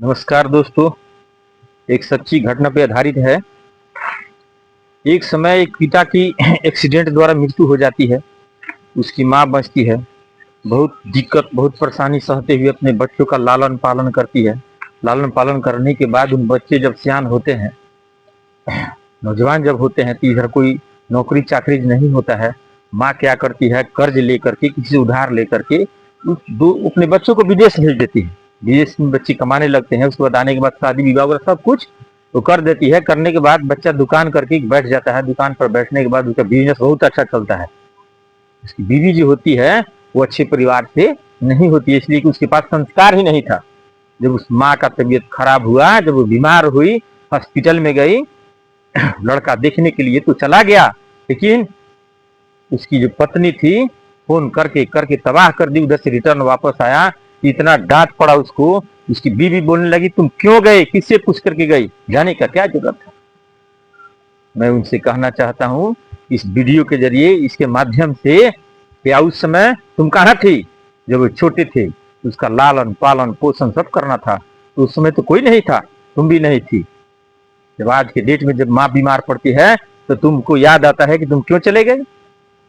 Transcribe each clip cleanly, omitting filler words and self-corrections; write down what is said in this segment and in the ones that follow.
नमस्कार दोस्तों। एक सच्ची घटना पे आधारित है। एक समय एक पिता की एक्सीडेंट द्वारा मृत्यु हो जाती है। उसकी माँ बचती है। बहुत दिक्कत बहुत परेशानी सहते हुए अपने बच्चों का लालन पालन करती है। लालन पालन करने के बाद उन बच्चे जब सियान होते हैं, नौजवान जब होते हैं, तो इधर कोई नौकरी चाकरी नहीं होता है। माँ क्या करती है, कर्ज लेकर के, किसी से उधार लेकर के अपने बच्चों को विदेश भेज देती है। विदेश में बच्चे कमाने लगते हैं। उसके बाद आने के बाद शादी विवाह वगैरह सब कुछ वो कर देती है। करने के बाद बच्चा दुकान करके बैठ जाता है। दुकान पर बैठने के बाद उसका बिजनेस बहुत अच्छा चलता है। उसकी बीवी जो होती है वो अच्छे परिवार से नहीं होती है, इसलिए कि उसके पास संस्कार ही नहीं था। जब उस माँ का तबीयत खराब हुआ, जब वो बीमार हुई, हॉस्पिटल में गई, लड़का देखने के लिए तो चला गया, लेकिन उसकी जो पत्नी थी फोन करके करके तबाह कर दी। उधर से रिटर्न वापस आया, इतना डांट पड़ा उसको। उसकी बीवी बोलने लगी, तुम क्यों गए, किससे पूछ करके गई, जाने का क्या जरूरत था। मैं उनसे कहना चाहता हूँ इस वीडियो के जरिए, इसके माध्यम से, क्या उस समय तुम कहाँ थी जब वो छोटे थे। उसका लालन पालन पोषण सब करना था, तो उस समय तो कोई नहीं था, तुम भी नहीं थी। जब आज के डेट में जब माँ बीमार पड़ती है तो तुमको याद आता है कि तुम क्यों चले गए।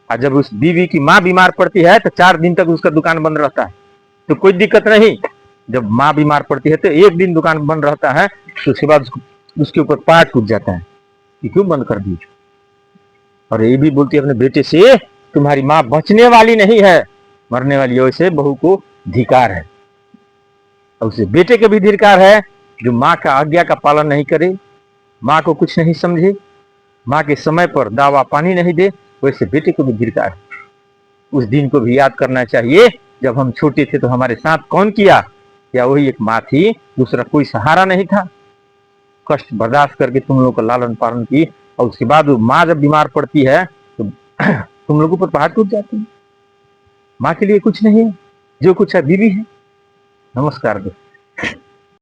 और जब उस बीवी की माँ बीमार पड़ती है तो 4 दिन तक उसका दुकान बंद रहता है, तो कोई दिक्कत नहीं। जब माँ बीमार पड़ती है तो 1 दिन दुकान बंद रहता है, तो उसके बाद उसके ऊपर पहाड़ टूट जाता है कि क्यों बंद कर दी। और ये भी बोलती है अपने बेटे से, तुम्हारी माँ बचने वाली नहीं है, मरने वाली है। वैसे बहू को धिकार है, और उसे बेटे के भी धिकार है जो माँ का आज्ञा का पालन नहीं करे, माँ को कुछ नहीं समझे, माँ के समय पर दावा पानी नहीं दे। वैसे बेटे को भी धिकार है। उस दिन को भी याद करना चाहिए, जब हम छोटे थे तो हमारे साथ कौन किया। या वही एक माँ थी, दूसरा कोई सहारा नहीं था। कष्ट बर्दाश्त करके तुम लोगों का लालन पालन की, और उसके बाद वो माँ जब बीमार पड़ती है तो तुम लोगों पर पहाड़ टूट जाती है। माँ के लिए कुछ नहीं है, जो कुछ है बीवी है। नमस्कार दोस्तों।